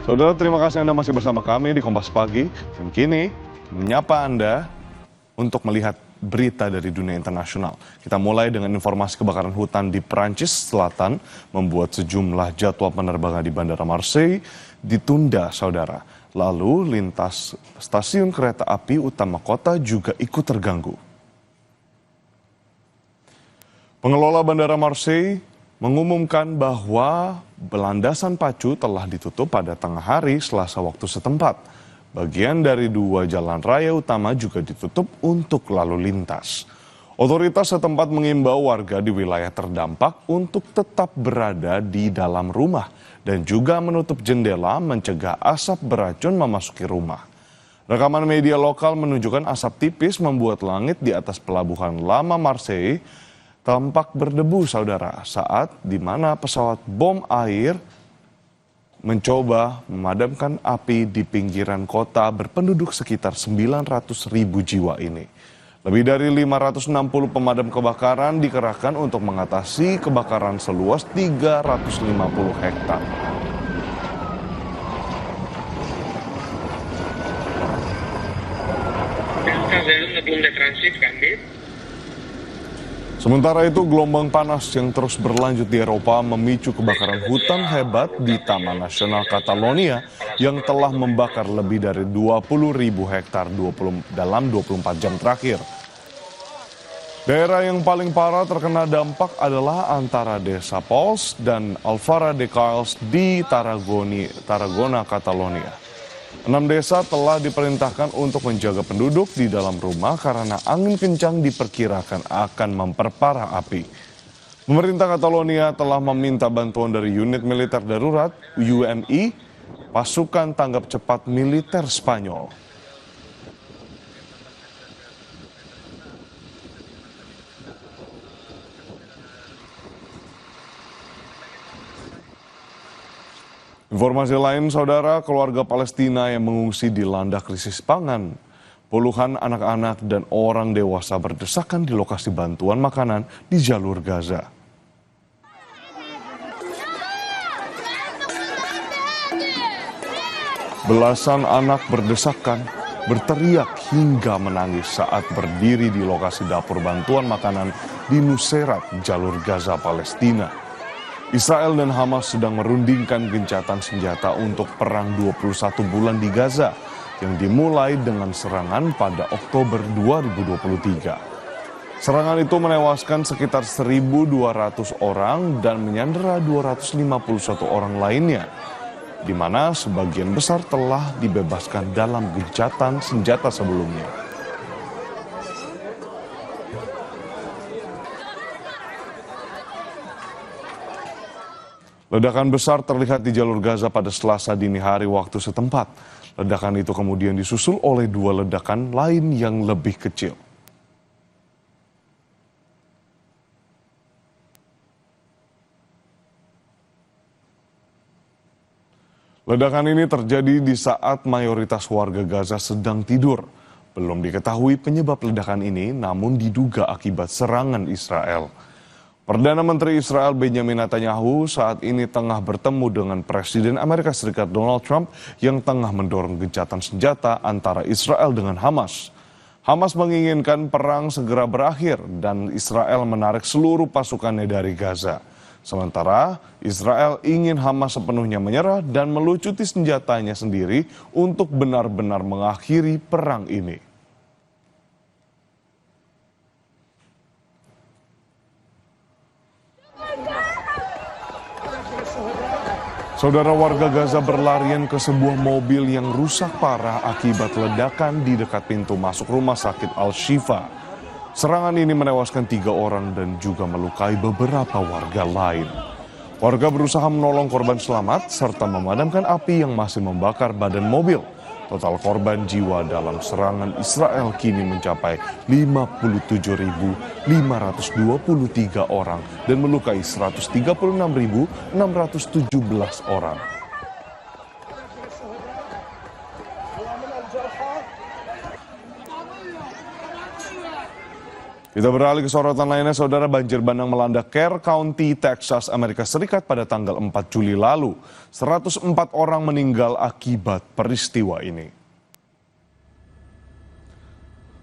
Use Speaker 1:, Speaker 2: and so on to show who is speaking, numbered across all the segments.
Speaker 1: Saudara, terima kasih Anda masih bersama kami di Kompas Pagi. Dan kini menyapa Anda untuk melihat berita dari dunia internasional. Kita mulai dengan informasi kebakaran hutan di Prancis Selatan membuat sejumlah jadwal penerbangan di Bandara Marseille ditunda, saudara. Lalu lintas stasiun kereta api utama kota juga ikut terganggu. Pengelola Bandara Marseille mengumumkan bahwa landasan pacu telah ditutup pada tengah hari Selasa waktu setempat. Bagian dari dua jalan raya utama juga ditutup untuk lalu lintas. Otoritas setempat mengimbau warga di wilayah terdampak untuk tetap berada di dalam rumah dan juga menutup jendela mencegah asap beracun memasuki rumah. Rekaman media lokal menunjukkan asap tipis membuat langit di atas pelabuhan lama Marseille tampak berdebu, saudara, saat di mana pesawat bom air mencoba memadamkan api di pinggiran kota berpenduduk sekitar 900.000 jiwa ini. Lebih dari 560 pemadam kebakaran dikerahkan untuk mengatasi kebakaran seluas 350 hektar. Sementara itu, gelombang panas yang terus berlanjut di Eropa memicu kebakaran hutan hebat di Taman Nasional Catalonia yang telah membakar lebih dari 20.000 hektar dalam 24 jam terakhir. Daerah yang paling parah terkena dampak adalah antara Desa Pals dan Alfara de Carles di Tarragona, Catalonia. 6 desa telah diperintahkan untuk menjaga penduduk di dalam rumah karena angin kencang diperkirakan akan memperparah api. Pemerintah Catalonia telah meminta bantuan dari unit militer darurat UMI, pasukan tanggap cepat militer Spanyol. Informasi lain, saudara, keluarga Palestina yang mengungsi dilanda krisis pangan. Puluhan anak-anak dan orang dewasa berdesakan di lokasi bantuan makanan di jalur Gaza. Belasan anak berdesakan, berteriak hingga menangis saat berdiri di lokasi dapur bantuan makanan di Nuseirat, jalur Gaza, Palestina. Israel dan Hamas sedang merundingkan gencatan senjata untuk perang 21 bulan di Gaza yang dimulai dengan serangan pada Oktober 2023. Serangan itu menewaskan sekitar 1.200 orang dan menyandera 251 orang lainnya, di mana sebagian besar telah dibebaskan dalam gencatan senjata sebelumnya. Ledakan besar terlihat di jalur Gaza pada Selasa dini hari waktu setempat. Ledakan itu kemudian disusul oleh 2 ledakan lain yang lebih kecil. Ledakan ini terjadi di saat mayoritas warga Gaza sedang tidur. Belum diketahui penyebab ledakan ini, namun diduga akibat serangan Israel. Perdana Menteri Israel Benjamin Netanyahu saat ini tengah bertemu dengan Presiden Amerika Serikat Donald Trump yang tengah mendorong gencatan senjata antara Israel dengan Hamas. Hamas menginginkan perang segera berakhir dan Israel menarik seluruh pasukannya dari Gaza. Sementara Israel ingin Hamas sepenuhnya menyerah dan melucuti senjatanya sendiri untuk benar-benar mengakhiri perang ini. Saudara, warga Gaza berlarian ke sebuah mobil yang rusak parah akibat ledakan di dekat pintu masuk rumah sakit Al-Shifa. Serangan ini menewaskan 3 orang dan juga melukai beberapa warga lain. Warga berusaha menolong korban selamat serta memadamkan api yang masih membakar badan mobil. Total korban jiwa dalam serangan Israel kini mencapai 57.523 orang dan melukai 136.617 orang. Kita beralih ke sorotan lainnya, saudara. Banjir bandang melanda Kerr County, Texas, Amerika Serikat pada tanggal 4 Juli lalu. 104 orang meninggal akibat peristiwa ini.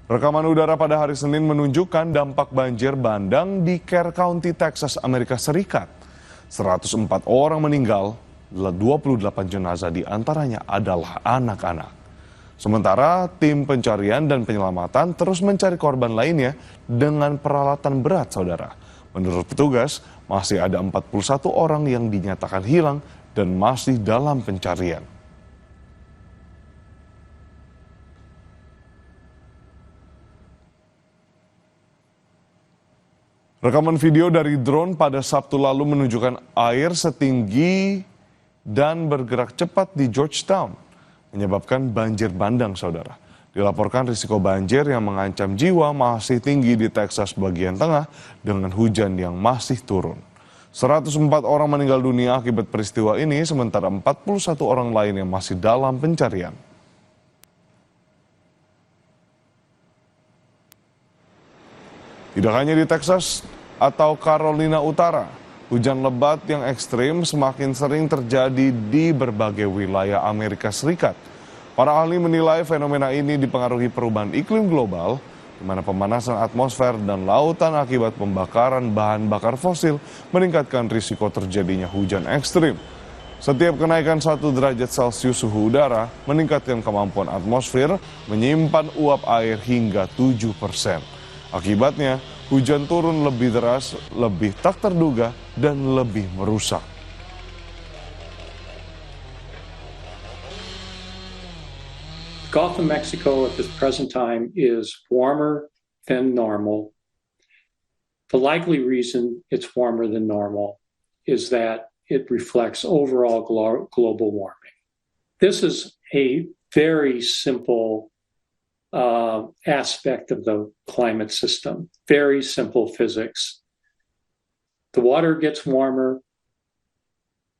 Speaker 1: Rekaman udara pada hari Senin menunjukkan dampak banjir bandang di Kerr County, Texas, Amerika Serikat. 104 orang meninggal, 28 jenazah diantaranya adalah anak-anak. Sementara tim pencarian dan penyelamatan terus mencari korban lainnya dengan peralatan berat, saudara. Menurut petugas, masih ada 41 orang yang dinyatakan hilang dan masih dalam pencarian. Rekaman video dari drone pada Sabtu lalu menunjukkan air setinggi dan bergerak cepat di Georgetown, menyebabkan banjir bandang, saudara. Dilaporkan risiko banjir yang mengancam jiwa masih tinggi di Texas bagian tengah dengan hujan yang masih turun. 104 orang meninggal dunia akibat peristiwa ini, sementara 41 orang lain yang masih dalam pencarian. Tidak hanya di Texas atau Carolina Utara, hujan lebat yang ekstrim semakin sering terjadi di berbagai wilayah Amerika Serikat. Para ahli menilai fenomena ini dipengaruhi perubahan iklim global, di mana pemanasan atmosfer dan lautan akibat pembakaran bahan bakar fosil meningkatkan risiko terjadinya hujan ekstrim. Setiap kenaikan 1 derajat Celcius suhu udara meningkatkan kemampuan atmosfer menyimpan uap air hingga 7%. Akibatnya, hujan turun lebih deras, lebih tak terduga, dan lebih merusak.
Speaker 2: Gulf of Mexico at this present time is warmer than normal. The likely reason it's warmer than normal is that it reflects overall global warming. This is a very simple aspect of the climate system, very simple physics. The water gets warmer,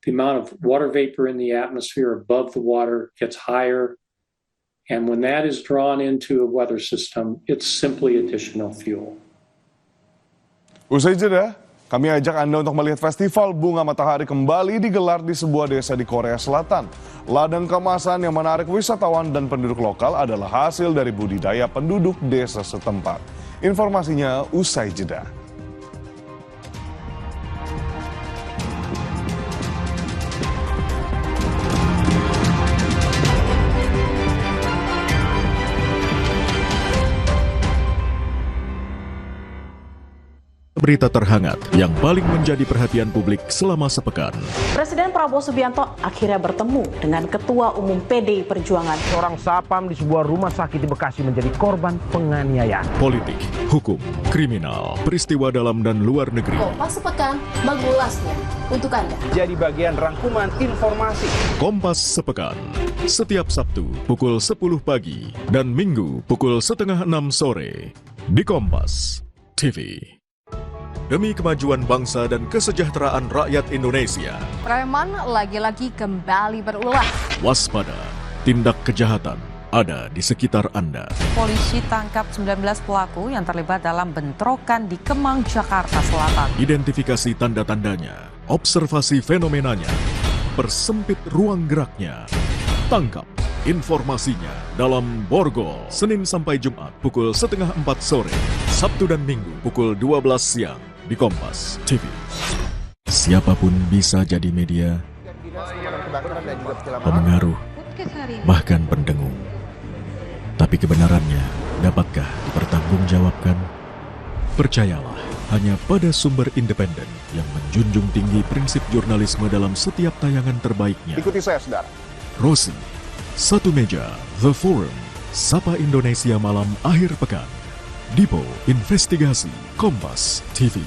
Speaker 2: the amount of water vapor in the atmosphere above the water gets higher, and when that is drawn into a weather system, it's simply additional fuel.
Speaker 1: Usai jeda, kami ajak Anda untuk melihat Festival Bunga Matahari kembali digelar di sebuah desa di Korea Selatan. Ladang kemasan yang menarik wisatawan dan penduduk lokal adalah hasil dari budidaya penduduk desa setempat. Informasinya usai jeda.
Speaker 3: Berita terhangat yang paling menjadi perhatian publik selama sepekan.
Speaker 4: Presiden Prabowo Subianto akhirnya bertemu dengan Ketua Umum PDI Perjuangan.
Speaker 5: Seorang sapam di sebuah rumah sakit di Bekasi menjadi korban penganiayaan.
Speaker 3: Politik, hukum, kriminal, peristiwa dalam dan luar negeri.
Speaker 6: Kompas Sepekan mengulasnya untuk Anda.
Speaker 5: Jadi bagian rangkuman informasi.
Speaker 3: Kompas Sepekan, setiap Sabtu pukul 10 pagi dan Minggu pukul 5:30 sore di Kompas TV. Demi kemajuan bangsa dan kesejahteraan rakyat Indonesia.
Speaker 6: Preman lagi-lagi kembali berulah.
Speaker 3: Waspada, tindak kejahatan ada di sekitar Anda.
Speaker 7: Polisi tangkap 19 pelaku yang terlibat dalam bentrokan di Kemang, Jakarta Selatan.
Speaker 3: Identifikasi tanda-tandanya, observasi fenomenanya, persempit ruang geraknya. Tangkap informasinya dalam Borgol, Senin sampai Jumat pukul 3:30 sore, Sabtu dan Minggu pukul 12 siang di Kompas TV. Siapapun bisa jadi media, pemengaruh, bahkan pendengung. Tapi kebenarannya dapatkah dipertanggungjawabkan? Percayalah hanya pada sumber independen yang menjunjung tinggi prinsip jurnalisme dalam setiap tayangan terbaiknya.
Speaker 8: Ikuti saya, saudara.
Speaker 3: Rosi, Satu Meja, The Forum, Sapa Indonesia Malam Akhir Pekan, Dipo Investigasi, Kompas TV,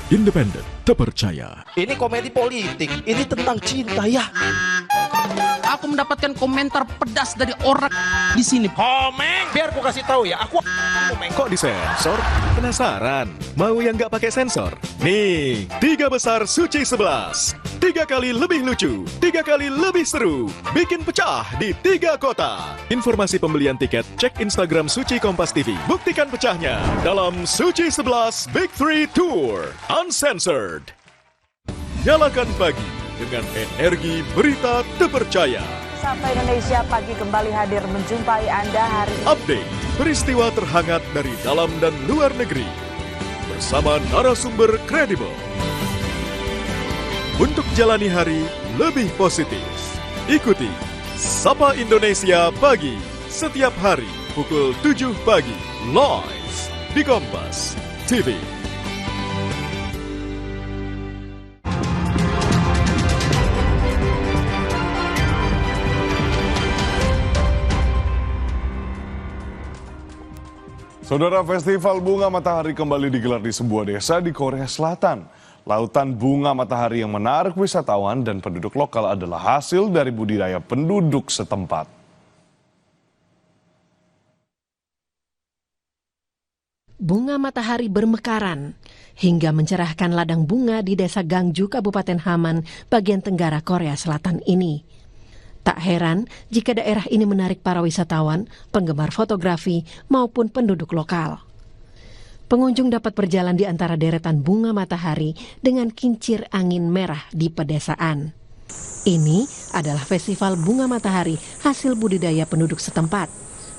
Speaker 3: independen, terpercaya.
Speaker 9: Ini komedi politik, ini tentang cinta ya.
Speaker 10: Aku mendapatkan komentar pedas dari orang di sini.
Speaker 9: Komeng, biar aku kasih tahu ya, aku komeng.
Speaker 3: Kok disensor? Penasaran? Mau yang nggak pakai sensor? Nih, 3 besar Suci 11. 3 kali lebih lucu, 3 kali lebih seru. Bikin pecah di 3 kota. Informasi pembelian tiket, cek Instagram Suci Kompas TV. Buktikan pecahnya dalam Suci 11 Big 3 Tour Uncensored. Nyalakan pagi dengan energi berita terpercaya.
Speaker 7: Sapa Indonesia Pagi kembali hadir menjumpai Anda hari ini.
Speaker 3: Update peristiwa terhangat dari dalam dan luar negeri bersama narasumber kredibel. Untuk jalani hari lebih positif, ikuti Sapa Indonesia Pagi setiap hari pukul 7 pagi live di Kompas TV.
Speaker 1: Saudara, Festival Bunga Matahari kembali digelar di sebuah desa di Korea Selatan. Lautan bunga matahari yang menarik wisatawan dan penduduk lokal adalah hasil dari budidaya penduduk setempat.
Speaker 8: Bunga matahari bermekaran hingga mencerahkan ladang bunga di desa Gangju, Kabupaten Haman, bagian tenggara Korea Selatan ini. Tak heran jika daerah ini menarik para wisatawan, penggemar fotografi, maupun penduduk lokal. Pengunjung dapat berjalan di antara deretan bunga matahari dengan kincir angin merah di pedesaan. Ini adalah festival bunga matahari hasil budidaya penduduk setempat.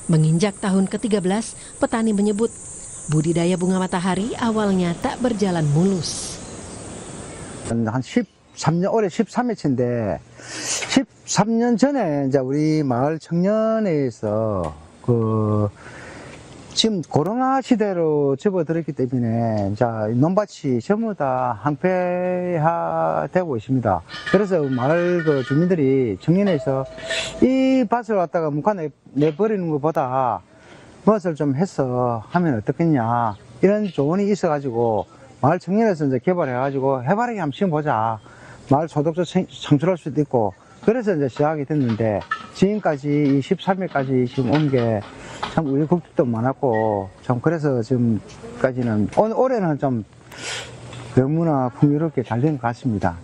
Speaker 8: Menginjak tahun ke-13, petani menyebut budidaya bunga matahari awalnya tak berjalan mulus.
Speaker 11: 한 13년, 올해 13회째인데 13년 전에 이제 우리 마을 청년회에서 지금 코로나 시대로 접어들었기 때문에 자 논밭이 전부 다 항폐화되고 있습니다. 그래서 마을 주민들이 청년회에서 이 밭을 갖다가 묵화 내버리는 것보다 무엇을 좀 해서 하면 어떻겠냐 이런 조언이 있어가지고 마을 청년회에서 이제 개발해가지고 해바라기 한번 심어보자. 마을 소득도 창출할 수도 있고 그래서 이제 시작이 됐는데 지금까지 이 13회까지 지금 온 게 참 우여곡절도 많았고 참 그래서 지금까지는 올해는 좀 너무나 풍요롭게 잘 된 것 같습니다.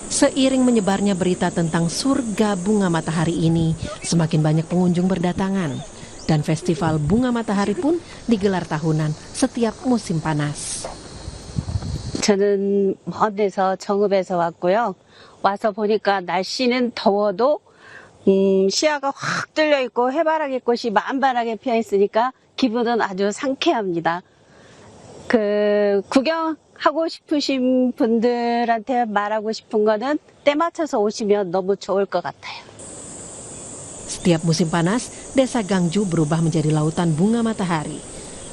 Speaker 8: Seiring menyebarnya berita tentang surga bunga matahari ini, semakin banyak pengunjung berdatangan. Dan festival bunga matahari pun digelar tahunan setiap musim panas.
Speaker 12: 저는 먼 데서 정읍에서 왔고요. 와서 보니까 날씨는 더워도 시야가 확 뚫려 있고 해바라기 꽃이 만발하게 피어 있으니까 기분은 아주 상쾌합니다. 구경하고 싶으신 분들한테 말하고 싶은 거는 때 맞춰서 오시면 너무 좋을 것 같아요.
Speaker 8: Setiap musim panas, desa Gangju berubah menjadi lautan bunga matahari.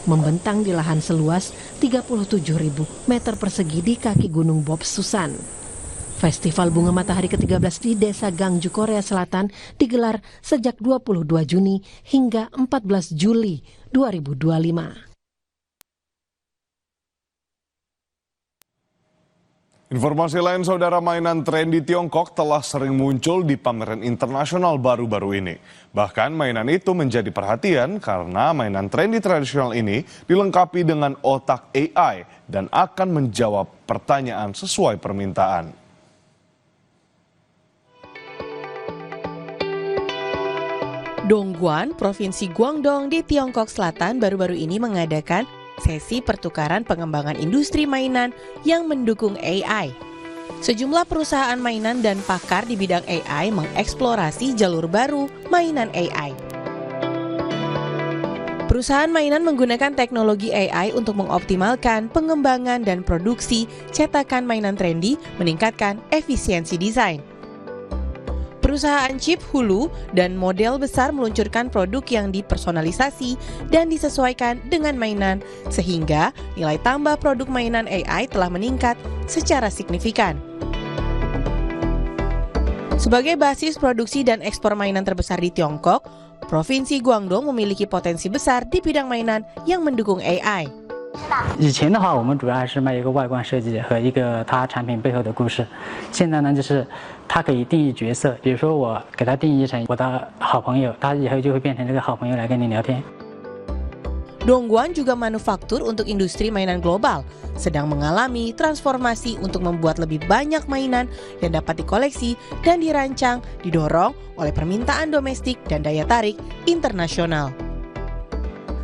Speaker 8: Membentang di lahan seluas 37.000 meter persegi di kaki Gunung Bopsusan. Festival Bunga Matahari ke-13 di desa Gangju, Korea Selatan digelar sejak 22 Juni hingga 14 Juli 2025.
Speaker 1: Informasi lain, saudara, mainan tren di Tiongkok telah sering muncul di pameran internasional baru-baru ini. Bahkan mainan itu menjadi perhatian karena mainan trendy tradisional ini dilengkapi dengan otak AI dan akan menjawab pertanyaan sesuai permintaan.
Speaker 13: Dongguan, Provinsi Guangdong di Tiongkok Selatan baru-baru ini mengadakan sesi pertukaran pengembangan industri mainan yang mendukung AI. Sejumlah perusahaan mainan dan pakar di bidang AI mengeksplorasi jalur baru mainan AI. Perusahaan mainan menggunakan teknologi AI untuk mengoptimalkan pengembangan dan produksi cetakan mainan trendy, meningkatkan efisiensi desain. Perusahaan chip Hulu dan model besar meluncurkan produk yang dipersonalisasi dan disesuaikan dengan mainan, sehingga nilai tambah produk mainan AI telah meningkat secara signifikan. Sebagai basis produksi dan ekspor mainan terbesar di Tiongkok, Provinsi Guangdong memiliki potensi besar di bidang mainan yang mendukung AI.
Speaker 14: 以前的话，我们主要还是卖一个外观设计和一个它产品背后的故事。现在呢，就是它可以定义角色，比如说我给它定义成我的好朋友，它以后就会变成这个好朋友来跟你聊天。
Speaker 13: Dongguan juga manufaktur untuk industri mainan global, sedang mengalami transformasi untuk membuat lebih banyak mainan yang dapat dikoleksi dan dirancang didorong oleh permintaan domestik dan daya tarik internasional.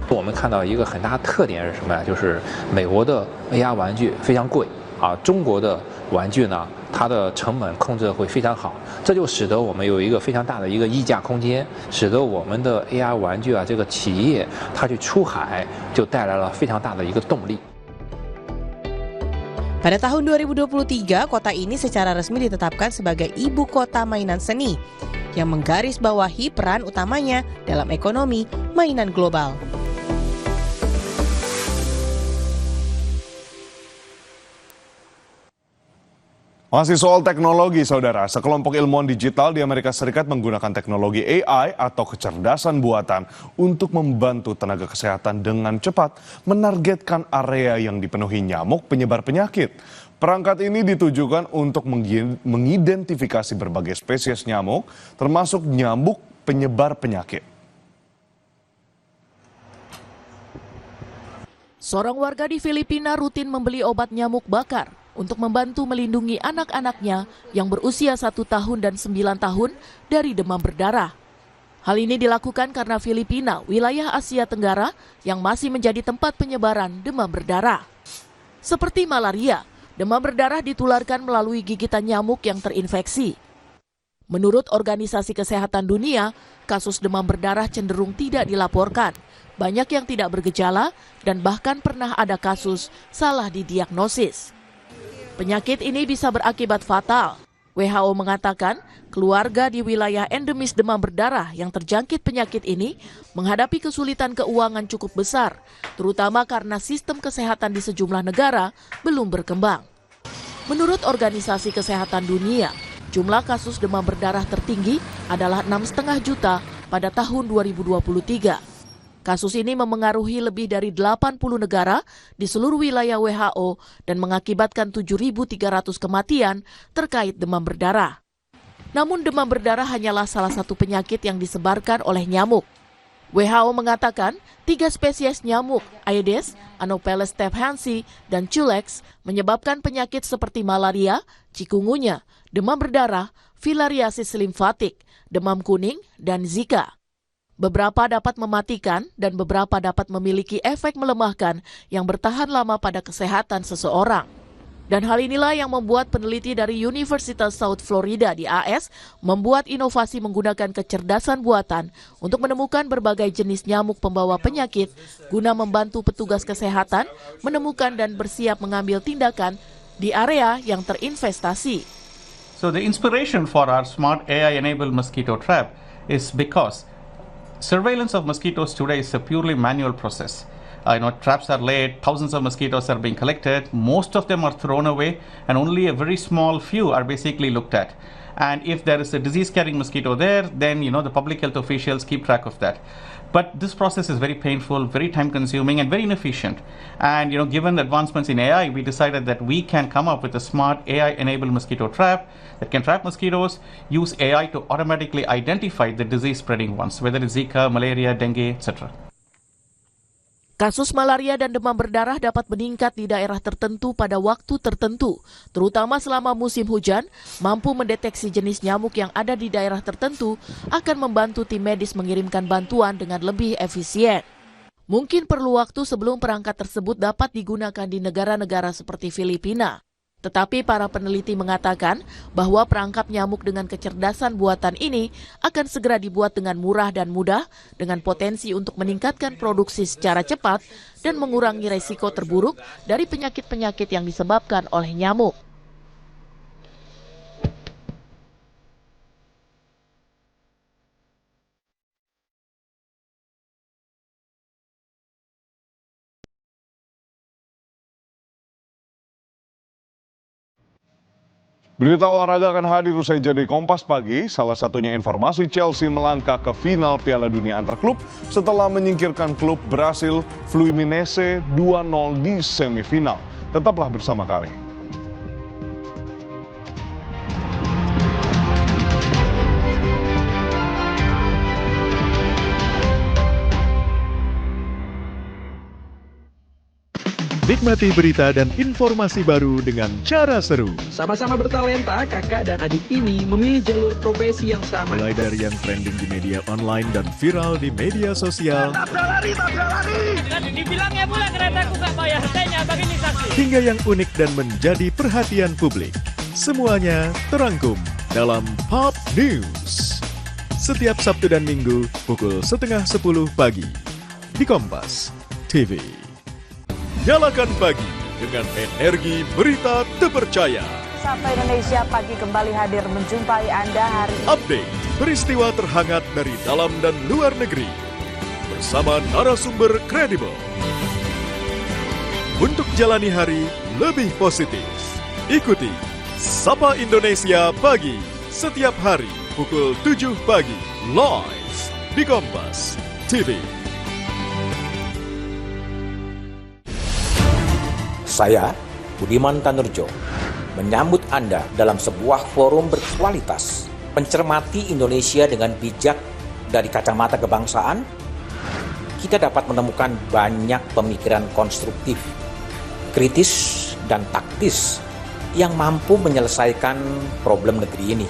Speaker 15: 我们看到一个很大的特点是什么呀？就是美国的 AR 玩具非常贵啊，中国的玩具呢，它的成本控制得会非常好，这就使得我们有一个非常大的一个溢价空间，使得我们的 AR 玩具啊这个企业它去出海就带来了非常大的一个动力。
Speaker 13: Pada tahun 2023, kota ini secara resmi ditetapkan sebagai ibu kota mainan seni yang menggarisbawahi peran utamanya dalam ekonomi mainan global.
Speaker 1: Masih soal teknologi, saudara. Sekelompok ilmuwan digital di Amerika Serikat menggunakan teknologi AI atau kecerdasan buatan untuk membantu tenaga kesehatan dengan cepat menargetkan area yang dipenuhi nyamuk penyebar penyakit. Perangkat ini ditujukan untuk mengidentifikasi berbagai spesies nyamuk, termasuk nyamuk penyebar penyakit.
Speaker 16: Seorang warga di Filipina rutin membeli obat nyamuk bakar untuk membantu melindungi anak-anaknya yang berusia 1 tahun dan 9 tahun dari demam berdarah. Hal ini dilakukan karena Filipina, wilayah Asia Tenggara yang masih menjadi tempat penyebaran demam berdarah. Seperti malaria, demam berdarah ditularkan melalui gigitan nyamuk yang terinfeksi. Menurut Organisasi Kesehatan Dunia, kasus demam berdarah cenderung tidak dilaporkan. Banyak yang tidak bergejala dan bahkan pernah ada kasus salah didiagnosis. Penyakit ini bisa berakibat fatal. WHO mengatakan keluarga di wilayah endemis demam berdarah yang terjangkit penyakit ini menghadapi kesulitan keuangan cukup besar, terutama karena sistem kesehatan di sejumlah negara belum berkembang. Menurut Organisasi Kesehatan Dunia, jumlah kasus demam berdarah tertinggi adalah 6,5 juta pada tahun 2023. Kasus ini memengaruhi lebih dari 80 negara di seluruh wilayah WHO dan mengakibatkan 7.300 kematian terkait demam berdarah. Namun demam berdarah hanyalah salah satu penyakit yang disebarkan oleh nyamuk. WHO mengatakan 3 spesies nyamuk, Aedes, Anopheles stephensi, dan Culex, menyebabkan penyakit seperti malaria, cikungunya, demam berdarah, filariasis limfatik, demam kuning, dan Zika. Beberapa dapat mematikan dan beberapa dapat memiliki efek melemahkan yang bertahan lama pada kesehatan seseorang. Dan hal inilah yang membuat peneliti dari Universitas South Florida di AS membuat inovasi menggunakan kecerdasan buatan untuk menemukan berbagai jenis nyamuk pembawa penyakit guna membantu petugas kesehatan menemukan dan bersiap mengambil tindakan di area yang terinvestasi.
Speaker 17: So the inspiration for our smart AI-enabled mosquito trap is because surveillance of mosquitoes today is a purely manual process. Traps are laid, thousands of mosquitoes are being collected, most of them are thrown away, and only a very small few are basically looked at. And if there is a disease-carrying mosquito there, then the public health officials keep track of that. But this process is very painful, very time-consuming, and very inefficient. And given the advancements in AI, we decided that we can come up with a smart AI-enabled mosquito trap that can trap mosquitoes, use AI to automatically identify the disease-spreading ones, whether it's Zika, malaria, dengue, etc.
Speaker 16: Kasus malaria dan demam berdarah dapat meningkat di daerah tertentu pada waktu tertentu, terutama selama musim hujan. Mampu mendeteksi jenis nyamuk yang ada di daerah tertentu akan membantu tim medis mengirimkan bantuan dengan lebih efisien. Mungkin perlu waktu sebelum perangkat tersebut dapat digunakan di negara-negara seperti Filipina. Tetapi para peneliti mengatakan bahwa perangkap nyamuk dengan kecerdasan buatan ini akan segera dibuat dengan murah dan mudah, dengan potensi untuk meningkatkan produksi secara cepat dan mengurangi resiko terburuk dari penyakit-penyakit yang disebabkan oleh nyamuk.
Speaker 1: Berita olahraga akan hadir usai jeda Kompas Pagi. Salah satunya informasi Chelsea melangkah ke final Piala Dunia antar klub setelah menyingkirkan klub Brasil Fluminense 2-0 di semifinal. Tetaplah bersama kami.
Speaker 3: Menikmati berita dan informasi baru dengan cara seru.
Speaker 18: Sama-sama bertalenta, kakak dan adik ini memilih jalur profesi yang sama.
Speaker 3: Mulai dari yang trending di media online dan viral di media sosial.
Speaker 9: Tabrak lari! Dibilangnya pula keretaku gak bayar harganya, begini saksi.
Speaker 3: Hingga yang unik dan menjadi perhatian publik. Semuanya terangkum dalam Pop News. Setiap Sabtu dan Minggu pukul 9:30 pagi di Kompas TV. Nyalakan pagi dengan energi berita terpercaya.
Speaker 7: Sapa Indonesia Pagi kembali hadir menjumpai Anda hari ini.
Speaker 3: Update peristiwa terhangat dari dalam dan luar negeri bersama narasumber kredibel. Untuk jalani hari lebih positif, ikuti Sapa Indonesia Pagi setiap hari pukul 7 pagi live di Kompas TV.
Speaker 19: Saya, Budiman Tanurjo, menyambut Anda dalam sebuah forum berkualitas, mencermati Indonesia dengan bijak dari kacamata kebangsaan. Kita dapat menemukan banyak pemikiran konstruktif, kritis, dan taktis yang mampu menyelesaikan problem negeri ini.